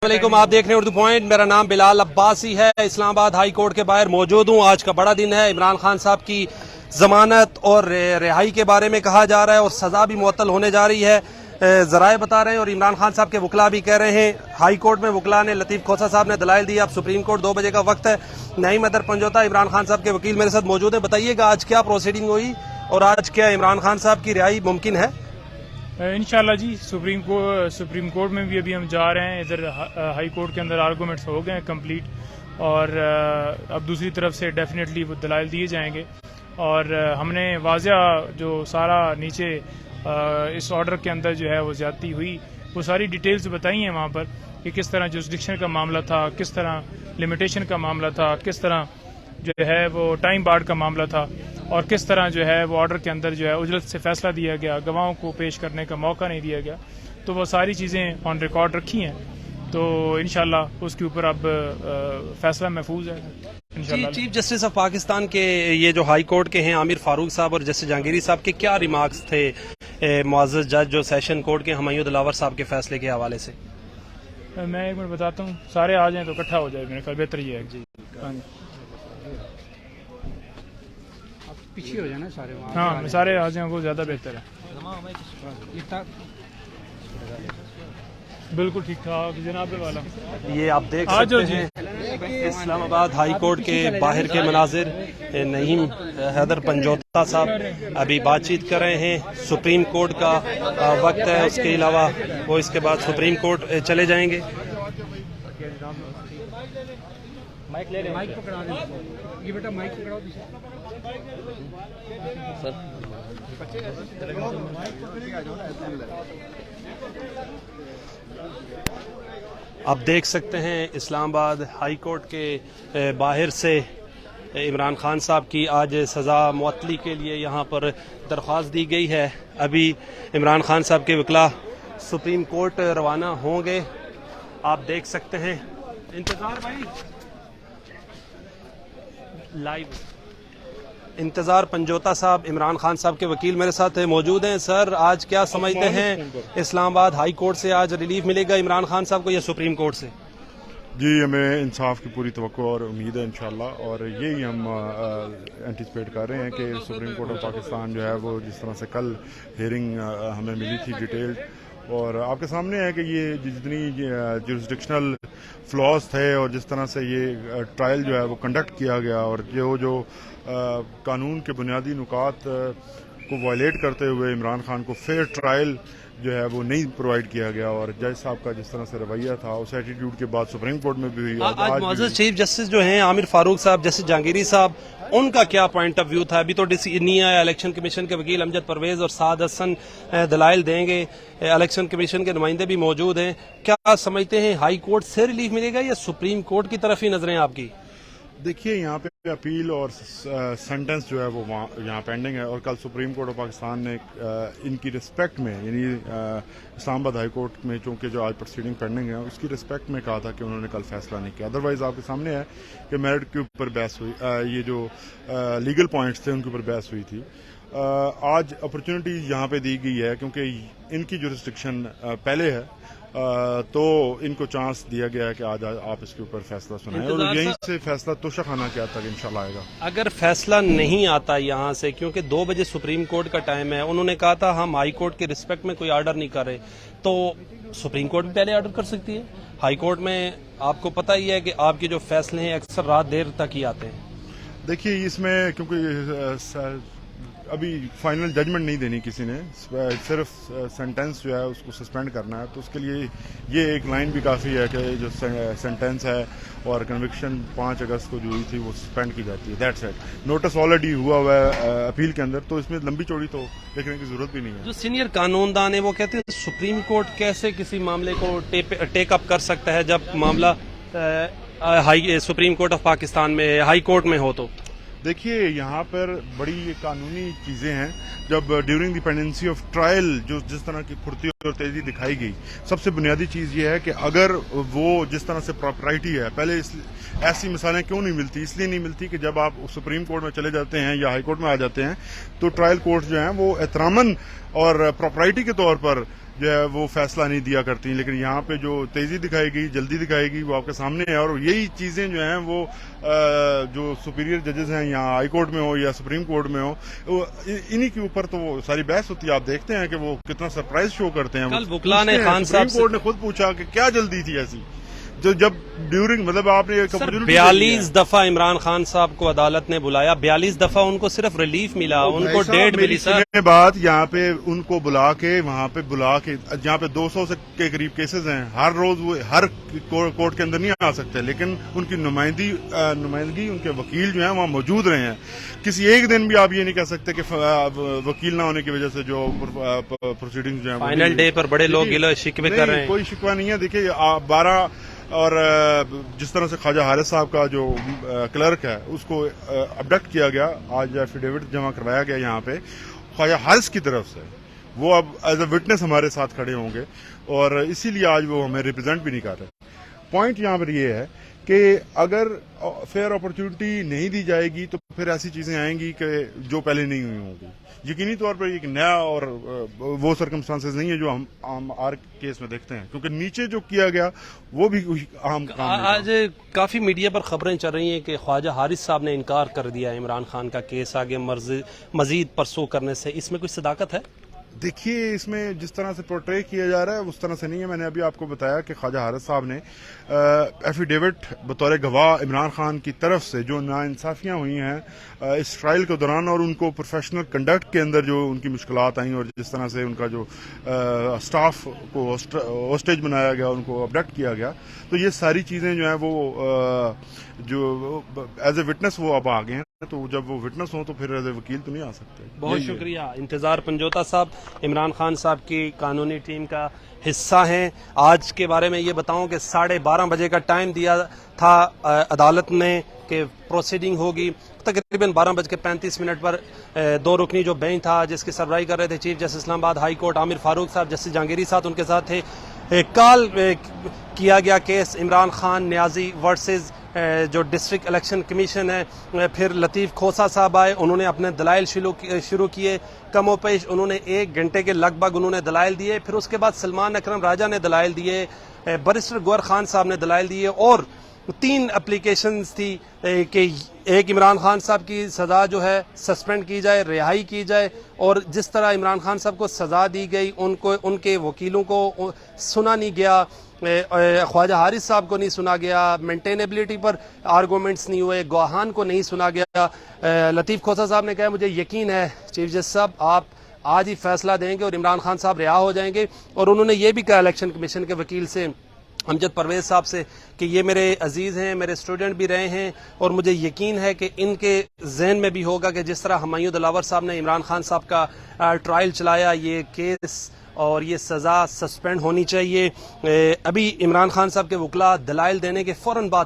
वालेकुम, आप देख रहे हैं उर्दू पॉइंट। मेरा नाम बिलाल अब्बासी है, इस्लामाबाद हाई कोर्ट के बाहर मौजूद हूँ। आज का बड़ा दिन है। इमरान खान साहब की जमानत और रिहाई के बारे में कहा जा रहा है और सजा भी मुअत्तल होने जा रही है, जराए बता रहे हैं। और इमरान खान साहब के वकला भी कह रहे हैं। हाई कोर्ट में वकला ने, लतीफ खोसा साहब ने दलाइल दी। अब सुप्रीम कोर्ट 2 बजे का वक्त है। नईम अदर पंजोता इमरान खान साहब के वकील मेरे साथ मौजूद है। बताइएगा आज क्या प्रोसीडिंग हुई और आज क्या इमरान खान साहब की रिहाई मुमकिन है? इंशाल्लाह जी, सुप्रीम कोर्ट में भी अभी हम जा रहे हैं। इधर हाई कोर्ट के अंदर आर्गूमेंट्स हो गए हैं कंप्लीट और अब दूसरी तरफ से डेफिनेटली वो दलाइल दिए जाएंगे। और हमने वाज़ह जो सारा नीचे इस ऑर्डर के अंदर जो है वो ज्यादती हुई, वो सारी डिटेल्स बताई हैं वहाँ पर कि किस तरह जुरिस्डिक्शन का मामला था, किस तरह लिमिटेशन का मामला था, किस तरह जो है वो टाइम बार्ड का मामला था और किस तरह जो है वो ऑर्डर के अंदर जो है उजलत से फैसला दिया गया, गवाहों को पेश करने का मौका नहीं दिया गया। तो वो सारी चीज़ें ऑन रिकॉर्ड रखी हैं, तो इंशाल्लाह उसके ऊपर अब फैसला महफूज है इंशाल्लाह। चीफ जस्टिस ऑफ पाकिस्तान के ये जो हाई कोर्ट के हैं आमिर फारूक साहब और जस्टिस जहांगीरी साहब के क्या रिमार्क्स थे मुअज़्ज़ज़ जज जो सेशन कोर्ट के हुमायूं दिलावर साहब के फैसले के हवाले से? मैं एक मिनट बताता हूँ, सारे आ जाएं तो इकट्ठा हो जाए, मेरे ख्याल बेहतर ये है जी। पीछे हो जाना सारे, हाँ सारे आ जाएं वो ज़्यादा बेहतर है। बिल्कुल ठीक ठाक जनाब वाला। ये आप देख सकते हैं इस्लामाबाद हाई कोर्ट के बाहर के मनाजिर। नईम हैदर पंजोता साहब अभी बातचीत कर रहे हैं। सुप्रीम कोर्ट का वक्त है, उसके अलावा वो इसके बाद सुप्रीम कोर्ट चले जाएंगे। माइक पकड़ा दे ये बेटा, माइक पकड़ाओ सर। आप देख सकते हैं इस्लामाबाद हाई कोर्ट के बाहर से इमरान खान साहब की आज सज़ा मुअत्तली के लिए यहाँ पर दरख्वास्त दी गई है। अभी इमरान खान साहब के वकला सुप्रीम कोर्ट रवाना होंगे। आप देख सकते हैं, इंतज़ार भाई, लाइव इंतज़ार। पंजोता साहब इमरान खान साहब के वकील मेरे साथ मौजूद हैं। सर, आज क्या समझते हैं, इस्लामाबाद हाई कोर्ट से आज रिलीफ मिलेगा इमरान खान साहब को या सुप्रीम कोर्ट से? जी, हमें इंसाफ की पूरी तवक्को और उम्मीद है इंशाल्लाह, और यही हम एंटिसिपेट कर रहे हैं कि सुप्रीम कोर्ट ऑफ पाकिस्तान जो है वो जिस तरह से कल हियरिंग हमें मिली थी डिटेल्ड, और आपके सामने है कि ये जितनी जुरिस्डिक्शनल फ्लॉज थे और जिस तरह से ये ट्रायल जो है वो कंडक्ट किया गया और जो कानून के बुनियादी नुकात को वायलेट करते हुए इमरान खान को फेयर ट्रायल जो है वो नहीं प्रोवाइड किया गया, और जज साहब का जिस तरह से रवैया था उस एटीट्यूड के बाद सुप्रीम कोर्ट में भी हुई। आज मुअज़्ज़ज़ चीफ जस्टिस जो हैं आमिर फारूक साहब, जस्टिस जहांगीरी साहब, उनका क्या पॉइंट ऑफ व्यू था? अभी तो डिसीजन नहीं आया। इलेक्शन कमीशन के वकील अमजद परवेज और साद हसन दलाइल देंगे। इलेक्शन कमीशन के नुमाइंदे भी मौजूद हैं। क्या समझते हैं, हाई कोर्ट से रिलीफ मिलेगा या सुप्रीम कोर्ट की तरफ ही नजरें आपकी? देखिए, यहाँ पे अपील और सेंटेंस जो है वो यहाँ पेंडिंग है, और कल सुप्रीम कोर्ट ऑफ पाकिस्तान ने इनकी रिस्पेक्ट में, यानी इस्लामाबाद हाई कोर्ट में चूंकि जो आज प्रोसीडिंग पेंडिंग है उसकी रिस्पेक्ट में कहा था कि उन्होंने कल फैसला नहीं किया। अदरवाइज आपके सामने है कि मेरिट के ऊपर बहस हुई, ये जो लीगल पॉइंट्स थे उनके ऊपर बहस हुई थी। आज अपॉर्चुनिटी यहाँ पे दी गई है क्योंकि इनकी जुरिस्डिक्शन पहले है, तो इनको चांस दिया गया है कि आज आप इसके ऊपर फैसला सुनाएं, और यहीं से फैसला तोशाखाना के तक इंशाल्लाह आएगा। अगर फैसला नहीं आता यहाँ से, क्योंकि 2 बजे सुप्रीम कोर्ट का टाइम है, उन्होंने कहा था हम हाई कोर्ट के रिस्पेक्ट में कोई ऑर्डर नहीं कर रहे, तो सुप्रीम कोर्ट भी पहले ऑर्डर कर सकती है। हाई कोर्ट में आपको पता ही है कि आपके जो फैसले हैं अक्सर रात देर तक ही आते हैं। देखिए, इसमें क्योंकि अभी फाइनल जजमेंट नहीं देनी किसी ने, सिर्फ सेंटेंस जो है उसको सस्पेंड करना है, तो उसके लिए ये एक लाइन भी काफ़ी है कि जो सेंटेंस है और कन्विक्शन 5 अगस्त को जो हुई थी वो सस्पेंड की जाती है। That's it. नोटिस ऑलरेडी हुआ है अपील के अंदर, तो इसमें लंबी चौड़ी तो देखने की जरूरत भी नहीं है। जो सीनियर कानूनदान है वो कहते हैं सुप्रीम कोर्ट कैसे किसी मामले को टेक अप कर सकता है जब मामला सुप्रीम कोर्ट ऑफ पाकिस्तान में, हाई कोर्ट में हो? तो देखिए, यहाँ पर बड़ी कानूनी चीज़ें हैं। जब during the pendency of trial जो जिस तरह की फुर्ती और तेज़ी दिखाई गई, सबसे बुनियादी चीज़ ये है कि अगर वो जिस तरह से प्रॉपर्टी है, पहले ऐसी मिसालें क्यों नहीं मिलती? इसलिए नहीं मिलती कि जब आप सुप्रीम कोर्ट में चले जाते हैं या हाई कोर्ट में आ जाते हैं तो ट्रायल कोर्ट जो हैं वो एहतरामन और प्रॉपर्टी के तौर पर جو ہے وہ فیصلہ نہیں دیا کرتی، لیکن یہاں پہ جو تیزی دکھائے گی، جلدی دکھائے گی، وہ آپ کے سامنے ہے. اور یہی چیزیں جو ہیں وہ جو سپیریئر ججز ہیں یہاں ہائی کورٹ میں ہو یا سپریم کورٹ میں ہو، انہی کے اوپر تو وہ ساری بحث ہوتی ہے. آپ دیکھتے ہیں کہ وہ کتنا سرپرائز شو کرتے ہیں. کل وکلا نے خان صاحب سپریم کورٹ نے خود پوچھا کہ کیا جلدی تھی ایسی، جو جب ڈیورنگ مطلب آپ نے 42 دفعہ عمران خان صاحب کو عدالت نے بلایا، 42 دفعہ ان کو صرف ریلیف ملا، ان کو ڈیٹ ملی. سر بات یہاں پہ ان کو بلا کے وہاں پہ جہاں پہ 200 کے قریب کیسز ہیں، ہر روز وہ ہر کورٹ کے اندر نہیں آ سکتے، لیکن ان کی نمائندگی ان کے وکیل جو ہیں وہاں موجود رہے ہیں. کسی ایک دن بھی آپ یہ نہیں کہہ سکتے کہ وکیل نہ ہونے کی وجہ سے جو پروسیڈنگ جو ہیں فائنل ڈے پر بڑے لوگ گلے شکوے کر رہے ہیں. کوئی شکوہ نہیں ہے. دیکھیے 12 اور جس طرح سے خواجہ حارث صاحب کا جو کلرک ہے اس کو ابڈکٹ کیا گیا، آج ایفیڈیوٹ جمع کروایا گیا یہاں پہ خواجہ حارث کی طرف سے، وہ اب ایز اے وٹنس ہمارے ساتھ کھڑے ہوں گے اور اسی لیے آج وہ ہمیں ریپرزینٹ بھی نہیں کر رہے. پوائنٹ یہاں پر یہ ہے کہ اگر فیئر اپرچونٹی نہیں دی جائے گی تو پھر ایسی چیزیں آئیں گی کہ جو پہلے نہیں ہوئی ہوں گی. یقینی طور پر ایک نیا اور وہ سرکمسٹانسز نہیں ہے جو ہم ہر کیس میں دیکھتے ہیں، کیونکہ نیچے جو کیا گیا وہ بھی اہم کام ہے. آج کافی میڈیا پر خبریں چل رہی ہیں کہ خواجہ حارث صاحب نے انکار کر دیا عمران خان کا کیس آگے مزید پرسو کرنے سے، اس میں کچھ صداقت ہے؟ دیکھیے اس میں جس طرح سے پورٹری کیا جا رہا ہے اس طرح سے نہیں ہے. میں نے ابھی آپ کو بتایا کہ خواجہ حارث صاحب نے ایفیڈیوٹ بطور گواہ عمران خان کی طرف سے جو ناانصافیاں ہوئی ہیں اس ٹرائل کے دوران اور ان کو پروفیشنل کنڈکٹ کے اندر جو ان کی مشکلات آئیں اور جس طرح سے ان کا جو سٹاف کو ہوسٹیج بنایا گیا، ان کو ابڈکٹ کیا گیا، تو یہ ساری چیزیں جو ہیں وہ جو ایز اے وٹنس وہ اب آ گئے ہیں. تو جب وہ وٹنس ہوں تو پھر ایز اے وکیل تو نہیں آ سکتے. بہت شکریہ. انتظار پنجوتا صاحب عمران خان صاحب کی قانونی ٹیم کا حصہ ہیں. آج کے بارے میں یہ بتاؤں کہ 12:30 بجے کا ٹائم دیا تھا عدالت نے کہ پروسیڈنگ ہوگی. تقریباً 12:35 پر 2 رکنی جو بینچ تھا جس کی سربراہی کر رہے تھے چیف جسٹس اسلام آباد ہائی کورٹ عامر فاروق صاحب، جسٹس جہانگیری صاحب ان کے ساتھ تھے. کال کیا گیا کیس عمران خان نیازی ورسز جو ڈسٹرکٹ الیکشن کمیشن ہے. پھر لطیف کھوسا صاحب آئے، انہوں نے اپنے دلائل شروع کیے. کم و پیش انہوں نے 1 گھنٹے کے لگ بھگ انہوں نے دلائل دیے. پھر اس کے بعد سلمان اکرم راجہ نے دلائل دیے، بیرسٹر گوہر خان صاحب نے دلائل دیے، اور 3 اپلیکیشنز تھی کہ ایک عمران خان صاحب کی سزا جو ہے سسپینڈ کی جائے، رہائی کی جائے، اور جس طرح عمران خان صاحب کو سزا دی گئی ان کے وکیلوں کو سنا نہیں گیا، خواجہ حارث صاحب کو نہیں سنا گیا، مینٹینیبلٹی پر آرگومنٹس نہیں ہوئے، گواہان کو نہیں سنا گیا. لطیف کھوسا صاحب نے کہا مجھے یقین ہے چیف جسٹس صاحب آپ آج ہی فیصلہ دیں گے اور عمران خان صاحب رہا ہو جائیں گے. اور انہوں نے یہ بھی کہا الیکشن کمیشن کے وکیل سے امجد پرویز صاحب سے کہ یہ میرے عزیز ہیں، میرے اسٹوڈنٹ بھی رہے ہیں، اور مجھے یقین ہے کہ ان کے ذہن میں بھی ہوگا کہ جس طرح ہمایوں دلاور صاحب نے عمران خان صاحب کا ٹرائل چلایا، یہ کیس اور یہ سزا سسپینڈ ہونی چاہیے. ابھی عمران خان صاحب کے وکلا دلائل دینے کے فوراً بعد